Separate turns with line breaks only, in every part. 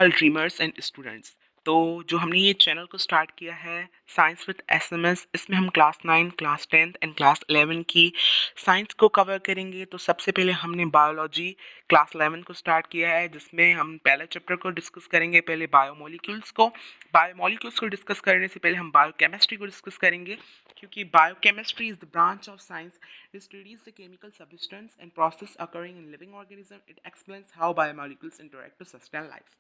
All dreamers and students. तो जो हमने ये चैनल को स्टार्ट किया है साइंस विद एसएमएस, इसमें हम क्लास 9, क्लास 10 एंड क्लास 11 की साइंस को कवर करेंगे। तो सबसे पहले हमने बायोलॉजी क्लास 11 को स्टार्ट किया है, जिसमें हम पहले चैप्टर को डिस्कस करेंगे, पहले बायोमोलिक्यूल्स को। बायोमोलिक्यूल्स को डिस्कस करने से पहले हम बायोकेमिस्ट्री को डिस्कस करेंगे, क्योंकि biochemistry is the branch of science that studies the chemical substance and process occurring in living organism. It explains how biomolecules interact to sustain life.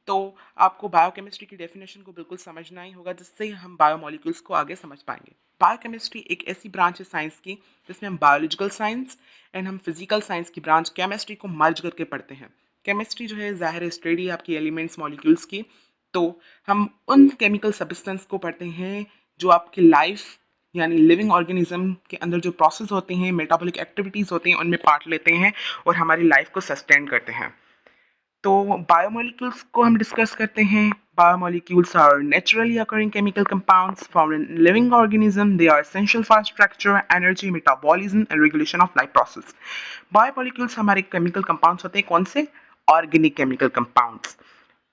तो आपको बायोकेमिस्ट्री की डेफिनेशन को बिल्कुल समझना ही होगा, जिससे हम बायोमोलिक्यूल्स को आगे समझ पाएंगे। बायोकेमिस्ट्री एक ऐसी ब्रांच है साइंस की जिसमें हम बायोलॉजिकल साइंस एंड हम फिजिकल साइंस की ब्रांच केमिस्ट्री को मर्ज करके पढ़ते हैं। केमिस्ट्री जो है ज़ाहिर है स्टडी आपकी एलिमेंट्स मॉलिक्यूल्स की। तो हम उन केमिकल सब्सटेंस को पढ़ते हैं जो आपकी लाइफ यानी लिविंग ऑर्गेनिज्म के अंदर जो प्रोसेस होते हैं, मेटाबॉलिक एक्टिविटीज़ होती हैं, उनमें पार्ट लेते हैं और हमारी लाइफ को सस्टेन करते हैं। तो बायोमोलिक्यूल्स को हम डिस्कस करते हैं। Biomolecules are naturally occurring chemical compounds found in living organism. They are essential for structure, energy, metabolism and regulation of life process. Biomolecules हमारे केमिकल कंपाउंड्स होते हैं। कौन से? Organic chemical compounds.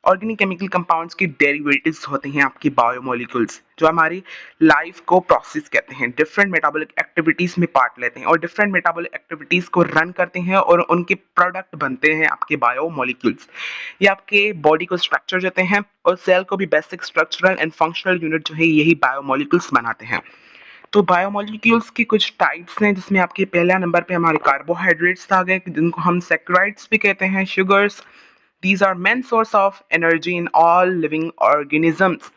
Organic chemical compounds के derivatives होते हैं आपकी biomolecules, जो हमारी लाइफ को प्रोसेस करते हैं, डिफरेंट मेटाबॉलिक एक्टिविटीज में पार्ट लेते हैं और डिफरेंट मेटाबॉलिक एक्टिविटीज को रन करते हैं और उनके प्रोडक्ट बनते हैं आपके बायोमोलिक्यूल्स। ये आपके बॉडी को स्ट्रक्चर देते हैं और सेल को भी basic structural and functional unit जो है यही बायोमोलिक्यूल्स बनाते हैं। तो बायोमोलिक्यूल्स की कुछ टाइप्स हैं, जिसमें आपके पहला नंबर पे हमारे कार्बोहाइड्रेट्स आ गए, जिनको हम सैकराइड्स भी कहते हैं, sugars. These are main source of energy in all living organisms.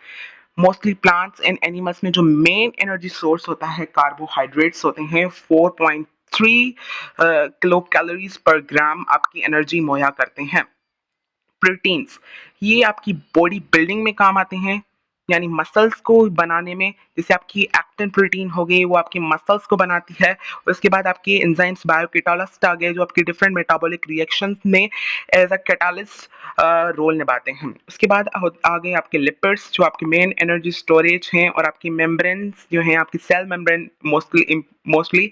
Mostly plants and animals में जो मेन एनर्जी सोर्स होता है कार्बोहाइड्रेट्स होते हैं। 4.3 किलो कैलोरीज पर ग्राम आपकी एनर्जी मुहैया करते हैं। प्रोटीन्स, ये आपकी बॉडी बिल्डिंग में काम आते हैं, यानी मसल्स को बनाने में। जैसे आपकी एक्टिन प्रोटीन हो गई, वो आपकी मसल्स को बनाती है। उसके बाद आपके एंजाइम्स बायोकेटालिस्ट आ गए, जो आपके डिफरेंट मेटाबॉलिक रिएक्शंस में एज अ कैटालिस्ट रोल निभाते हैं। उसके बाद आ गए आपके लिपिड्स, जो आपके मेन एनर्जी स्टोरेज हैं, और आपकी मेम्ब्रेन्स जो हैं, आपकी सेल मेम्ब्रेन मोस्टली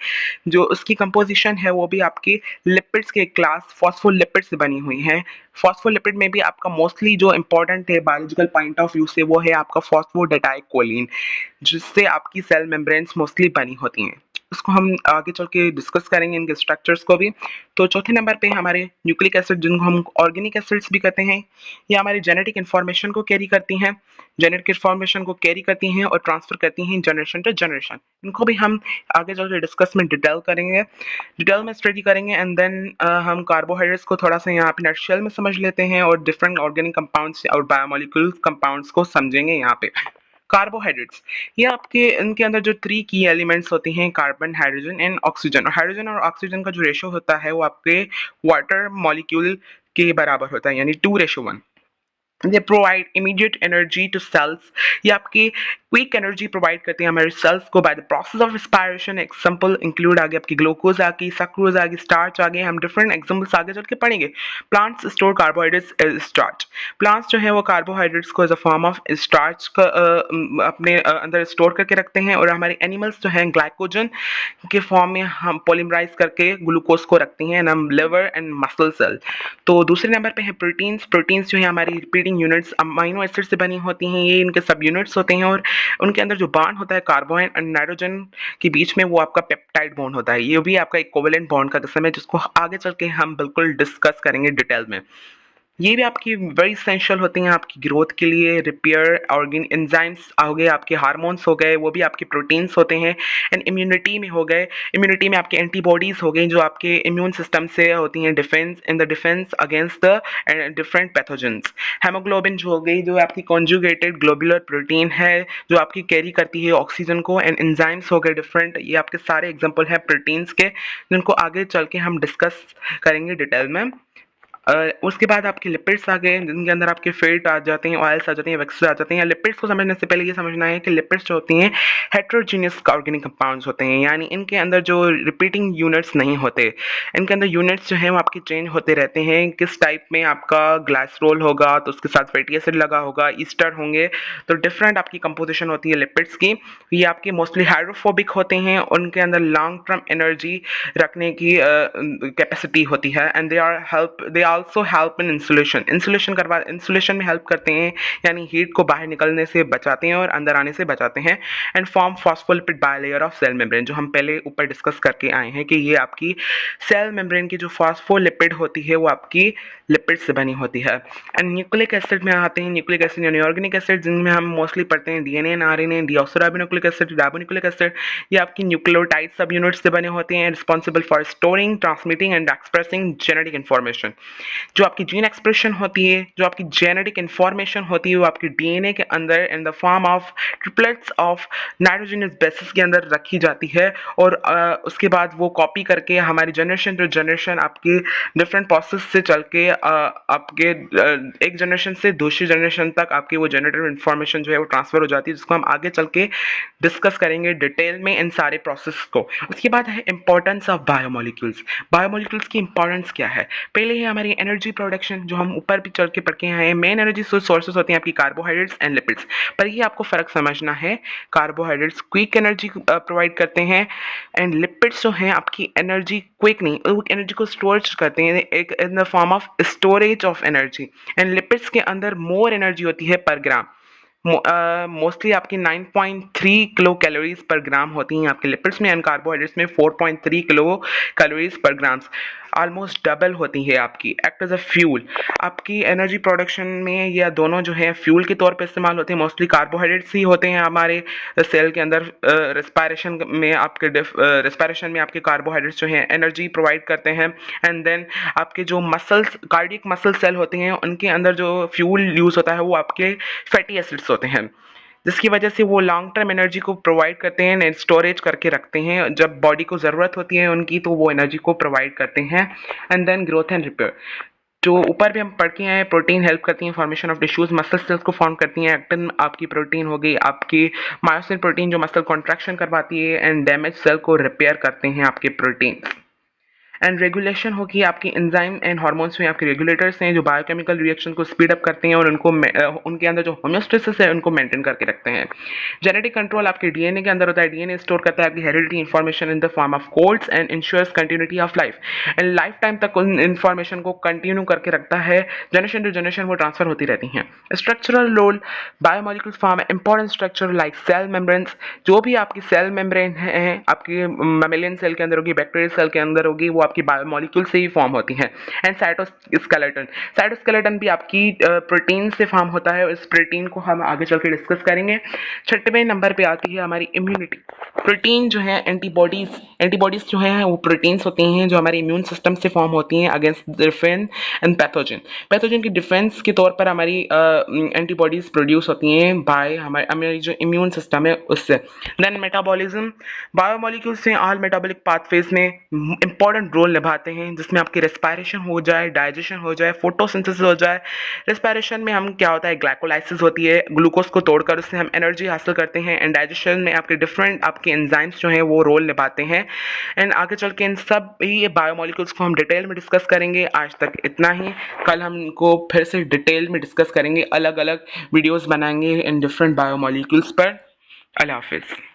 जो उसकी कंपोजिशन है वो भी आपके लिपिड्स के क्लास फॉस्फोलिपिड से बनी हुई है। फॉस्फोलिपिड में भी आपका मोस्टली जो इंपॉर्टेंट है बायोलॉजिकल पॉइंट ऑफ व्यू से, वो है आपका फॉस्फोडेटाइलकोलिन, जिससे आपकी सेल मेम्ब्रेन्स मोस्टली बनी होती हैं। उसको हम आगे चल के डिस्कस करेंगे, इनके स्ट्रक्चर्स को भी। तो चौथे नंबर पे हमारे न्यूक्लिक एसिड, जिनको हम ऑर्गेनिक एसिड्स भी कहते हैं। ये हमारी जेनेटिक इन्फॉर्मेशन को कैरी करती हैं, जेनेटिक इन्फॉर्मेशन को कैरी करती हैं और ट्रांसफर करती हैं जनरेशन टू जनरेशन। इनको भी हम आगे चल के डिस्कस में डिटेल करेंगे, डिटेल में स्टडी करेंगे। एंड देन हम कार्बोहाइड्रेट्स को थोड़ा सा यहाँ पे नटशेल में समझ लेते हैं और डिफरेंट ऑर्गेनिक कंपाउंड्स और बायोमोलिक्यूल कंपाउंड्स को समझेंगे यहाँ पे। कार्बोहाइड्रेट्स, ये आपके इनके अंदर जो 3 की एलिमेंट्स होते हैं, कार्बन, हाइड्रोजन एंड ऑक्सीजन। और हाइड्रोजन और ऑक्सीजन का जो रेशो होता है वो आपके वाटर मॉलिक्यूल के बराबर होता है, यानी 2:1। They provide immediate energy to cells, ये आपकी क्विक एनर्जी प्रोवाइड करते हैं हमारे सेल्स को by the process of respiration. Example include आगे आपकी ग्लूकोज आ गई, सक्रोज आ गई, स्टार्च आ गए। हम डिफरेंट एग्जांपल्स आगे चल के पढ़ेंगे। Plants store carbohydrates as starch, plants जो है वो कार्बोहाइड्रेट्स को as a form of starch का अपने अंदर स्टोर करके रखते हैं। और हमारे एनिमल्स जो है ग्लाइकोजन के फॉर्म में हम पॉलीमराइज करके ग्लूकोज को रखते हैं, हम लिवर एंड मसल सेल। तो दूसरे नंबर पे है प्रोटीन्स। प्रोटीन्स जो है हमारी रिपीटिंग यूनिट्स अमाइनो एसिड से बनी होती हैं, ये इनके सब यूनिट्स होते हैं और उनके अंदर जो बॉन्ड होता है कार्बन और नाइट्रोजन के बीच में, वो आपका पेप्टाइड बॉन्ड होता है। ये भी आपका इक्विवेलेंट बॉन्ड का किस्म है, जिसको आगे चल के हम बिल्कुल डिस्कस करेंगे डिटेल में। ये भी आपकी वेरी इसेंशियल होती हैं आपकी ग्रोथ के लिए। रिपेयर ऑर्गेन एंजाइम्स हो गए, आपके हार्मोन्स हो गए, वो भी आपके प्रोटीन्स होते हैं। एंड इम्यूनिटी में हो गए, इम्यूनिटी में आपके एंटीबॉडीज हो गई, जो आपके इम्यून सिस्टम से होती हैं defence in the defence against the different pathogens. Haemoglobin जो हो गई, जो आपकी कॉन्जुगेटेड ग्लोबुलर प्रोटीन है, जो आपकी कैरी करती है ऑक्सीजन को। एंड एंजाइम्स हो गए डिफरेंट, ये आपके सारे एग्जाम्पल है प्रोटीन्स के, जिनको आगे चल के हम डिस्कस करेंगे डिटेल में। उसके बाद आपके लिपिड्स आ गए, जिनके अंदर आपके फैट आ जाते हैं, ऑयल्स आ जाते हैं, वैक्सेस आ जाते हैं। लिपिड्स को समझने से पहले ये समझना है कि लिपिड्स जो होती हैं हेट्रोजीनियस ऑर्गेनिक कंपाउंड्स होते हैं, यानी इनके अंदर जो रिपीटिंग यूनिट्स नहीं होते। इनके अंदर यूनिट्स जो हैं वो आपके चेंज होते रहते हैं। किस टाइप में आपका ग्लाइसरोल होगा तो उसके साथ फैटी एसिड लगा होगा, ईस्टर होंगे, तो डिफरेंट आपकी कंपोजिशन होती है लिपिड्स की। ये आपके मोस्टली हाइड्रोफोबिक होते हैं, उनके अंदर लॉन्ग टर्म एनर्जी रखने की कैपेसिटी होती है। And they also help in insulation में हेल्प करते हैं, यानी हीट को बाहर निकलने से बचाते हैं और अंदर आने से बचाते हैं। And form phospholipid bilayer of cell membrane, जो हम पहले ऊपर डिस्कस करके आए हैं कि ये आपकी सेल मेम्ब्रेन की जो फॉस्फोलिपिड होती है वो आपकी लिपिड से बनी होती है। एंड न्यूक्लिक एसिड में आते हैं, न्यूक्लिक एसिड यानी ऑर्गेनिक एसिड, जिनमें हम मोस्टली पढ़ते हैं DNA and RNA, deoxyribonucleic acid, ribonucleic acid. ये आपकी न्यूक्लियोटाइड सब यूनिट्स से बने होते हैं, responsible for storing, transmitting and expressing genetic information. जो आपकी जीन एक्सप्रेशन होती है, जो आपकी जेनेटिक इन्फॉर्मेशन होती है, वो आपकी डीएनए के अंदर इन the form of triplets of nitrogenous bases के अंदर रखी जाती है, और उसके बाद वो कॉपी करके हमारी जनरेशन टू जनरेशन आपकी डिफरेंट प्रोसेस से चल के आपके एक जनरेशन से दूसरी जनरेशन तक आपकी वो जेनेटिक इन्फॉर्मेशन जो है वो ट्रांसफर हो जाती है, जिसको हम आगे चल के डिस्कस करेंगे डिटेल में इन सारे प्रोसेस को। उसके बाद है इंपॉर्टेंस ऑफ बायोमोलिक्यूल्स। बायोमोलिक्यूल्स की इंपॉर्टेंस क्या है? पहले है हमारी एनर्जी प्रोडक्शन, जो हम ऊपर भी चल के पढ़ के आए हैं। मेन एनर्जी सोर्सेज होती हैं आपकी कार्बोहाइड्रेट्स एंड लिपिड्स, पर ये आपको फर्क समझना है। कार्बोहाइड्रेट्स क्विक एनर्जी प्रोवाइड करते हैं, एंड लिपिड्स जो हैं आपकी एनर्जी क्विक नहीं, वो एनर्जी को स्टोर करते हैं एक इन the form of storage of energy. And lipids के अंदर मोर एनर्जी होती है पर ग्राम, मोस्टली आपकी 9.3 किलो कैलोरीज पर ग्राम होती हैं आपके लिपिड्स में, एंड कार्बोहाइड्रेट्स में 4.3 किलो कैलोरीज पर ग्राम्स, ऑलमोस्ट डबल होती है आपकी। एक्ट एज अ फ्यूल, आपकी एनर्जी प्रोडक्शन में यह दोनों जो है फ्यूल के तौर पे इस्तेमाल होते हैं। मोस्टली कार्बोहाइड्रेट्स ही होते हैं हमारे सेल के अंदर। रेस्पिरेशन में आपके कार्बोहाइड्रेट्स जो हैं एनर्जी प्रोवाइड करते हैं। एंड देन आपके जो मसल्स, कार्डियक मसल सेल होते हैं, उनके अंदर जो फ्यूल यूज होता है वो आपके फैटी एसिड्स होते हैं, जिसकी वजह से वो लॉन्ग टर्म एनर्जी को प्रोवाइड करते हैं एंड स्टोरेज करके रखते हैं। जब बॉडी को ज़रूरत होती है उनकी, तो वो एनर्जी को प्रोवाइड करते हैं। And then growth and repair, जो ऊपर भी हम पढ़ के आए, प्रोटीन हेल्प करती हैं formation of tissues, muscle cells को फॉर्म करती हैं। एक्टिन आपकी प्रोटीन हो गई, आपकी मायोसिन प्रोटीन जो मसल कॉन्ट्रैक्शन करवाती है, एंड डैमेज सेल को रिपेयर करते हैं आपके प्रोटीन। एंड रेगुलेशन होगी आपकी एंजाइम एंड हार्मोन्स में आपके रेगुलेटर्स हैं, जो बायोकेमिकल रिएक्शन को स्पीड अप करते हैं और उनको उनके अंदर जो होम्योस्टेसिस है उनको मेंटेन करके रखते हैं। जेनेटिक कंट्रोल आपके डीएनए के अंदर होता है, डीएनए स्टोर करता है आपकी heredity information in the form of codes and ensures continuity of life, and life time तक उन इन्फॉर्मेशन को कंटिन्यू करके रखता है, जनरेशन टू जनरेशन वो ट्रांसफर होती रहती हैं। Structural role, biomolecules form important structure like cell membranes, जो भी आपकी सेल मेम्ब्रेन है आपकी मैमेलियन सेल के अंदर होगी, बैक्टीरियल सेल के अंदर होगी, वो आपकी बायोमोलिक्यूल से ही फॉर्म होती हैं। एंड साइटोस्केलेटन, साइटोस्केलेटन भी आपकी प्रोटीन से फॉर्म होता है, इस प्रोटीन को हम आगे चल के डिस्कस करेंगे। 6वें नंबर पे आती है हमारी इम्यूनिटी। प्रोटीन जो है एंटीबॉडीज जो है वो प्रोटीन्स होती हैं जो हमारे इम्यून सिस्टम से फॉर्म होती हैं अगेंस्ट डिफरेंट एंड पैथोजन की डिफेंस के तौर पर हमारी एंटीबॉडीज प्रोड्यूस होती हैं बाय हमारी जो इम्यून सिस्टम है उससे। देन मेटाबॉलिज्म, बायोमोलिक्यूल्स हैं ऑल मेटाबॉलिक पाथवेज में इंपॉर्टेंट रोल निभाते हैं, जिसमें आपकी रेस्पिरेशन हो जाए, डाइजेशन हो जाए, फोटोसिंथेसिस हो जाए। रेस्पिरेशन में हम क्या होता है, ग्लाइकोलाइसिस होती है, ग्लूकोज को तोड़कर उससे हम एनर्जी हासिल करते हैं। एंड डाइजेशन में आपके डिफरेंट आपके एंजाइम्स जो हैं वो रोल निभाते हैं। एंड आगे चल के इन सब ये बायोमोलिक्यूल्स को हम डिटेल में डिस्कस करेंगे। आज तक इतना ही, कल हम इनको फिर से डिटेल में डिस्कस करेंगे, अलग अलग वीडियोस बनाएंगे इन डिफरेंट बायोमोलिक्यूल्स पर। अल्लाह हाफिज़।